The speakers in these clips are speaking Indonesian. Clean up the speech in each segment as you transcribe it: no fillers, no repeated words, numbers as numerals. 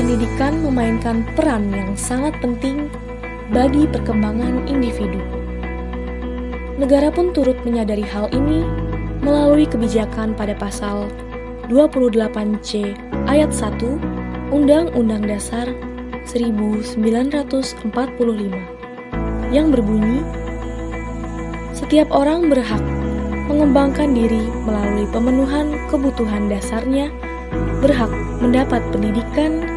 pendidikan memainkan peran yang sangat penting bagi perkembangan individu. Negara pun turut menyadari hal ini melalui kebijakan pada pasal 28C ayat 1 Undang-Undang Dasar 1945 yang berbunyi, setiap orang berhak mengembangkan diri melalui pemenuhan kebutuhan dasarnya, berhak mendapat pendidikan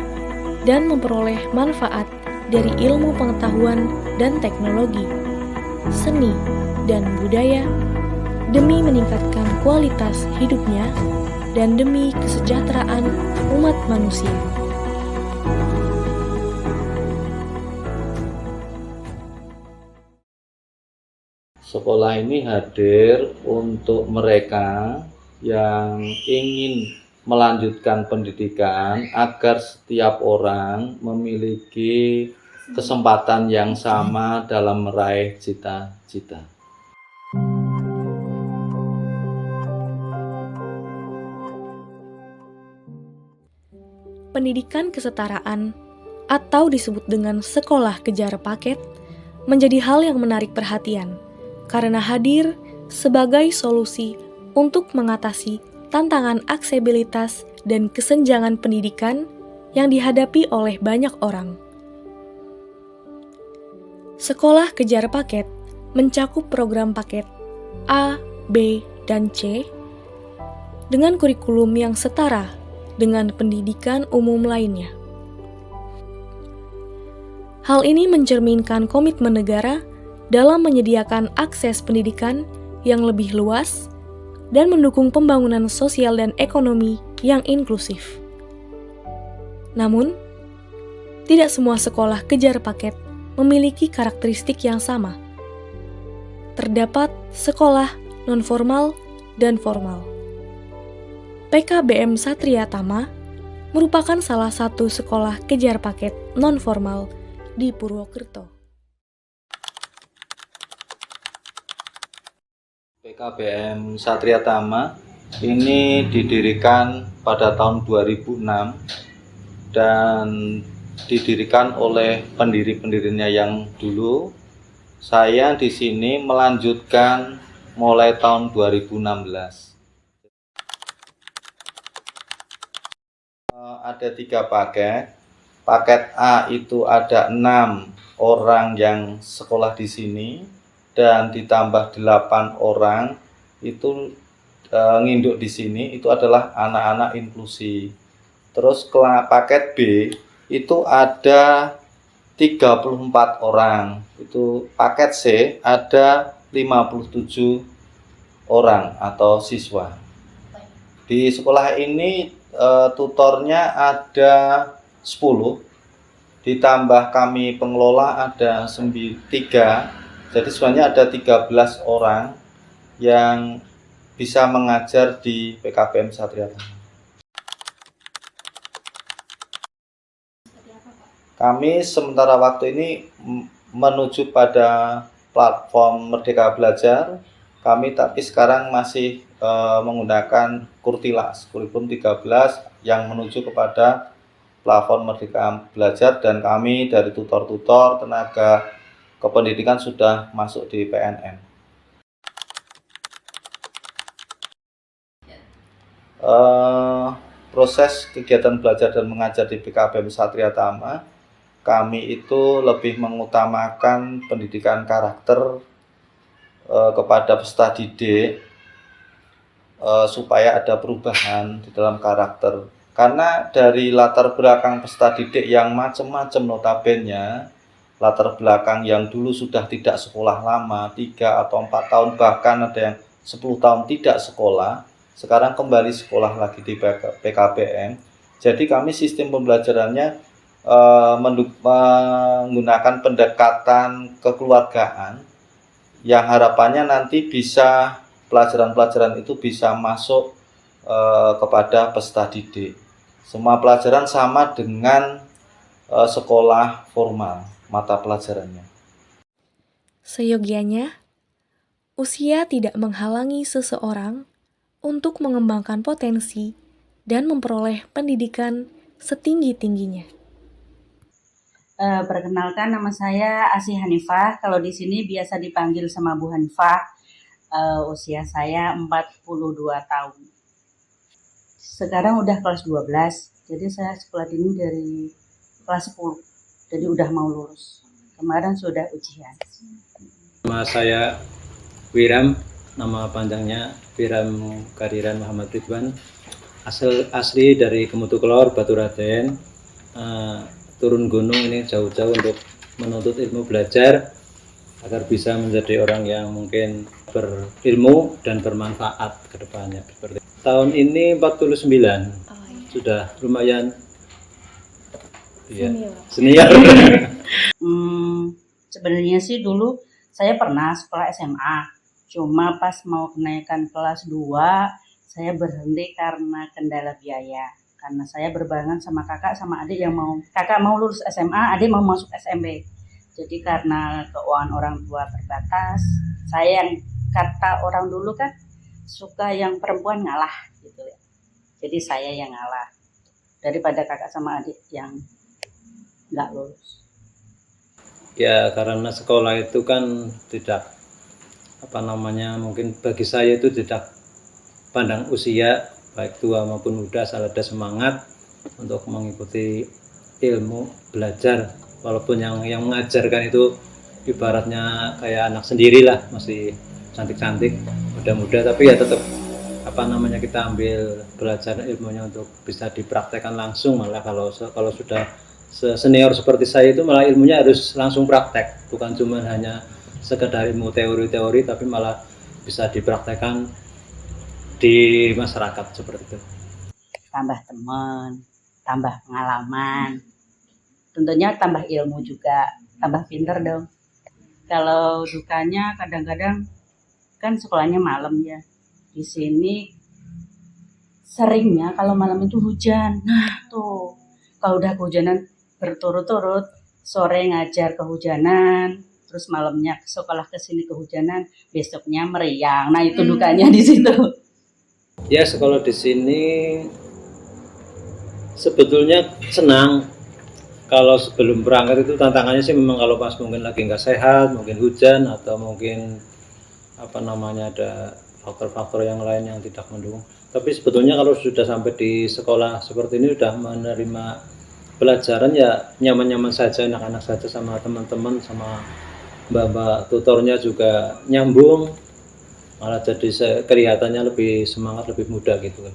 dan memperoleh manfaat dari ilmu pengetahuan dan teknologi, seni, dan budaya demi meningkatkan kualitas hidupnya dan demi kesejahteraan umat manusia. Sekolah ini hadir untuk mereka yang ingin melanjutkan pendidikan agar setiap orang memiliki kesempatan yang sama dalam meraih cita-cita. Pendidikan kesetaraan atau disebut dengan sekolah kejar paket menjadi hal yang menarik perhatian karena hadir sebagai solusi untuk mengatasi tantangan aksesibilitas dan kesenjangan pendidikan yang dihadapi oleh banyak orang. Sekolah kejar paket mencakup program paket A, B, dan C dengan kurikulum yang setara dengan pendidikan umum lainnya. Hal ini mencerminkan komitmen negara dalam menyediakan akses pendidikan yang lebih luas dan mendukung pembangunan sosial dan ekonomi yang inklusif. Namun, tidak semua sekolah kejar paket memiliki karakteristik yang sama. Terdapat sekolah non-formal dan formal. PKBM Satria Tama merupakan salah satu sekolah kejar paket non-formal di Purwokerto. PKBM Satria Tama ini didirikan pada tahun 2006 dan didirikan oleh pendiri-pendirinya yang dulu. Saya di sini melanjutkan mulai tahun 2016. Ada 3 paket. Paket A itu ada 6 orang yang sekolah di sini dan ditambah 8 orang itu nginduk di sini, itu adalah anak-anak inklusi. Terus paket B itu ada 34 orang. Itu paket C ada 57 orang atau siswa. Di sekolah ini tutornya ada 10, ditambah kami pengelola ada 3. Jadi sebenarnya ada 13 orang yang bisa mengajar di PKBM Satria Tama. Kami sementara waktu ini menuju pada platform Merdeka Belajar. Kami tapi sekarang masih menggunakan Kurtilas, kurikulum 13 yang menuju kepada platform Merdeka Belajar, dan kami dari tutor-tutor tenaga kependidikan sudah masuk di PNM. Proses kegiatan belajar dan mengajar di PKBM Satria Tama, kami itu lebih mengutamakan pendidikan karakter kepada peserta didik supaya ada perubahan di dalam karakter. Karena dari latar belakang peserta didik yang macam-macam notabene, latar belakang yang dulu sudah tidak sekolah lama, 3 atau 4 tahun, bahkan ada yang 10 tahun tidak sekolah, sekarang kembali sekolah lagi di PKBM. Jadi kami sistem pembelajarannya menggunakan pendekatan kekeluargaan yang harapannya nanti bisa pelajaran-pelajaran itu bisa masuk kepada peserta didik. Semua pelajaran sama dengan sekolah formal mata pelajarannya. Seyogianya, usia tidak menghalangi seseorang untuk mengembangkan potensi dan memperoleh pendidikan setinggi-tingginya. Perkenalkan, nama saya Asih Hanifah. Kalau di sini biasa dipanggil sama Bu Hanifah. Usia saya 42 tahun. Sekarang udah kelas 12. Jadi saya sekolah ini dari kelas 10. Jadi udah mau lulus. Kemarin sudah ujian. Nama saya Wiram, nama panjangnya Wiram Kariran Muhammad Ridwan. Asli dari Kemutukelor, Baturaden. Turun gunung ini jauh-jauh untuk menuntut ilmu, belajar agar bisa menjadi orang yang mungkin berilmu dan bermanfaat ke depannya. Tahun ini 49, sudah lumayan senior. Sebenarnya sih dulu saya pernah sekolah SMA, cuma pas mau kenaikan kelas 2 saya berhenti karena kendala biaya. Karena saya berbarengan sama kakak sama adik yang kakak mau lulus SMA, adik mau masuk SMP. Jadi karena keuangan orang tua terbatas, saya yang kata orang dulu kan suka yang perempuan ngalah gitu ya. Jadi saya yang ngalah daripada kakak sama adik yang nggak lulus. Ya karena sekolah itu kan tidak mungkin bagi saya itu tidak pandang usia, baik tua maupun muda, asal ada semangat untuk mengikuti ilmu, belajar. Walaupun yang mengajarkan itu ibaratnya kayak anak sendirilah, masih cantik-cantik, muda-muda, tapi ya tetap kita ambil belajar ilmunya untuk bisa dipraktekkan langsung. Malah kalau sudah senior seperti saya itu malah ilmunya harus langsung praktek, bukan cuma hanya sekedar ilmu teori-teori, tapi malah bisa dipraktekkan di masyarakat seperti itu. Tambah teman, tambah pengalaman, tentunya tambah ilmu juga, tambah pinter dong. Kalau dukanya kadang-kadang kan sekolahnya malam ya. Di sini seringnya kalau malam itu hujan. Nah tuh, kalau udah kehujanan berturut-turut, sore ngajar kehujanan, terus malamnya sekolah kesini kehujanan, besoknya meriang. Nah itu dukanya di situ. Ya sekolah di sini sebetulnya senang. Kalau sebelum berangkat itu tantangannya sih memang kalau pas mungkin lagi nggak sehat, mungkin hujan atau mungkin ada faktor-faktor yang lain yang tidak mendukung. Tapi sebetulnya kalau sudah sampai di sekolah seperti ini sudah menerima pelajaran ya nyaman-nyaman saja, anak-anak saja, sama teman-teman, sama mbak-mbak tutornya juga nyambung, malah jadi kelihatannya lebih semangat, lebih muda gitu kan.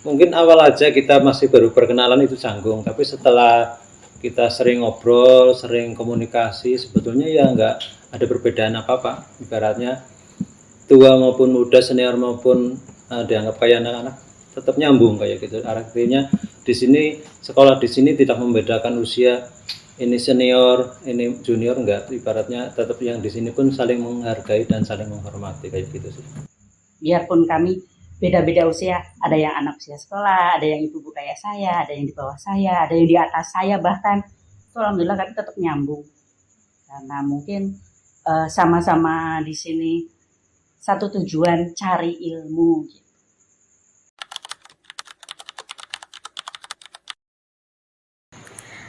Mungkin awal aja kita masih baru perkenalan itu canggung, tapi setelah kita sering ngobrol, sering komunikasi, sebetulnya ya nggak ada perbedaan apa-apa. Ibaratnya tua maupun muda, senior maupun dianggap kayak anak-anak, tetap nyambung kayak gitu. Artinya di sini, sekolah di sini tidak membedakan usia, ini senior, ini junior, enggak. Ibaratnya tetap yang di sini pun saling menghargai dan saling menghormati kayak gitu sih. Biarpun kami beda-beda usia, ada yang anak usia sekolah, ada yang ibu-ibu kayak saya, ada yang di bawah saya, ada yang di atas saya bahkan. Itu alhamdulillah kami tetap nyambung. Karena mungkin sama-sama di sini satu tujuan, cari ilmu gitu.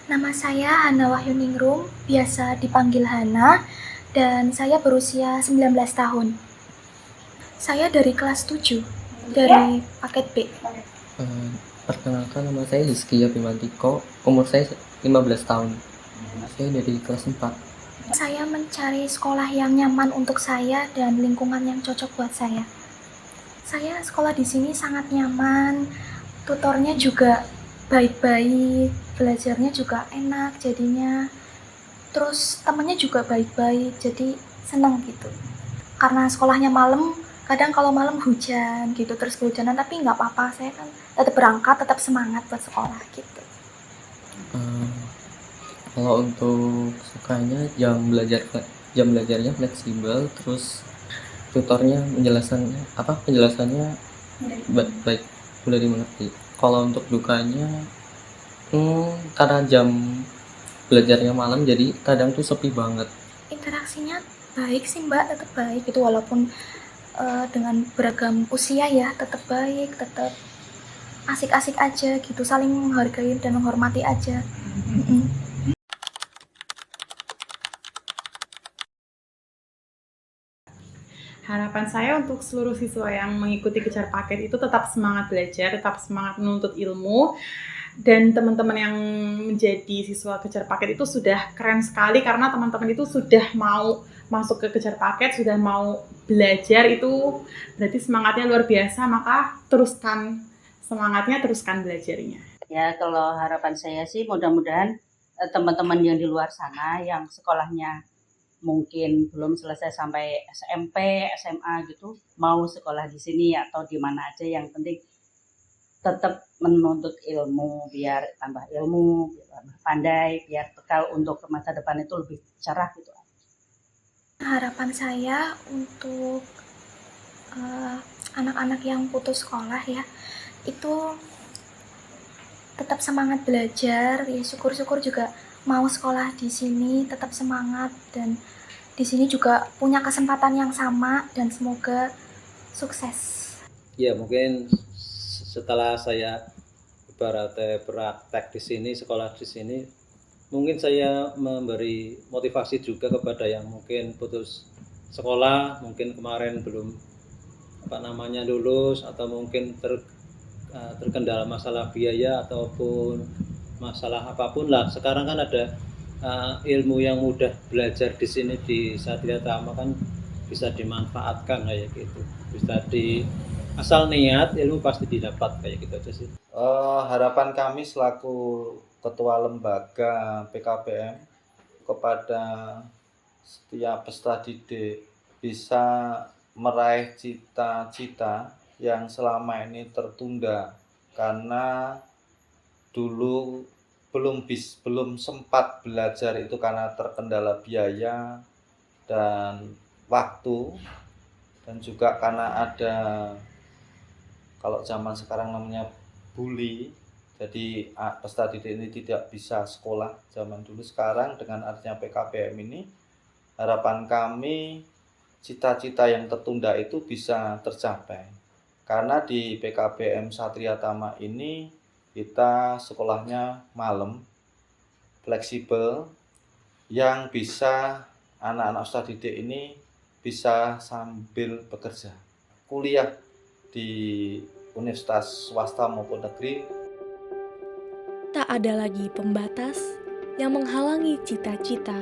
Nama saya Hana Wahyuningrum, biasa dipanggil Hana, dan saya berusia 19 tahun. Saya dari kelas 7, dari paket B. Perkenalkan, nama saya Rizky Abimantiko, umur saya 15 tahun. Saya dari kelas 4. Saya mencari sekolah yang nyaman untuk saya dan lingkungan yang cocok buat saya. Saya sekolah di sini sangat nyaman, tutornya juga baik-baik, belajarnya juga enak jadinya, terus temennya juga baik-baik, jadi senang gitu. Karena sekolahnya malam, kadang kalau malam hujan gitu, terus kehujanan, tapi nggak apa-apa, saya kan tetap berangkat, tetap semangat buat sekolah gitu. Kalau untuk sukanya jam belajarnya fleksibel, terus tutornya penjelasannya baik, mudah dimengerti. Kalau untuk dukanya, karena jam belajarnya malam, jadi kadang tuh sepi banget. Interaksinya baik sih mbak, tetap baik gitu, walaupun dengan beragam usia ya, tetap baik, tetap asik-asik aja gitu, saling menghargai dan menghormati aja. Mm-mm. Harapan saya untuk seluruh siswa yang mengikuti Kejar Paket itu tetap semangat belajar, tetap semangat menuntut ilmu, dan teman-teman yang menjadi siswa Kejar Paket itu sudah keren sekali karena teman-teman itu sudah mau masuk ke Kejar Paket, sudah mau belajar, itu berarti semangatnya luar biasa, maka teruskan semangatnya, teruskan belajarnya. Ya, kalau harapan saya sih mudah-mudahan teman-teman yang di luar sana yang sekolahnya mungkin belum selesai sampai SMP, SMA gitu, mau sekolah di sini atau di mana aja, yang penting tetap menuntut ilmu biar tambah ilmu, biar tambah pandai, biar bekal untuk ke masa depan itu lebih cerah gitu. Harapan saya untuk anak-anak yang putus sekolah ya, itu tetap semangat belajar, ya syukur-syukur juga mau sekolah di sini, tetap semangat, dan di sini juga punya kesempatan yang sama, dan semoga sukses. Ya mungkin setelah saya ibaratnya praktek di sini, sekolah di sini, mungkin saya memberi motivasi juga kepada yang mungkin putus sekolah, mungkin kemarin belum lulus, atau mungkin terkendala masalah biaya ataupun masalah apapun lah. Sekarang kan ada ilmu yang mudah belajar di sini di Satria Tama kan bisa dimanfaatkan kayak gitu. Bisa asal niat, ilmu pasti didapat kayak gitu aja sih. Harapan kami selaku ketua lembaga PKBM kepada setiap peserta didik bisa meraih cita-cita yang selama ini tertunda karena dulu belum sempat belajar itu karena terkendala biaya dan waktu, dan juga karena ada, kalau zaman sekarang namanya bully, jadi peserta didik ini tidak bisa sekolah zaman dulu. Sekarang dengan adanya PKBM ini, harapan kami cita-cita yang tertunda itu bisa tercapai. Karena di PKBM Satria Tama ini kita sekolahnya malam, fleksibel, yang bisa anak-anak peserta didik ini bisa sambil bekerja. Kuliah di universitas swasta maupun negeri. Tak ada lagi pembatas yang menghalangi cita-cita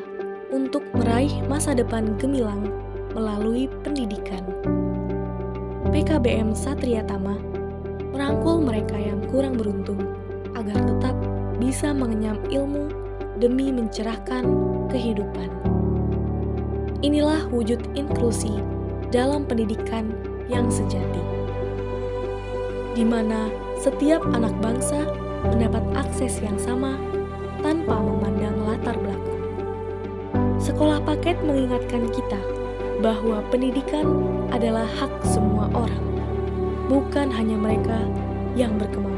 untuk meraih masa depan gemilang melalui pendidikan. PKBM Satria Tama merangkul mereka yang kurang beruntung agar tetap bisa mengenyam ilmu demi mencerahkan kehidupan. Inilah wujud inklusi dalam pendidikan yang sejati, di mana setiap anak bangsa mendapat akses yang sama tanpa memandang latar belakang. Sekolah paket mengingatkan kita bahwa pendidikan adalah hak semua orang, bukan hanya mereka yang berkemampuan.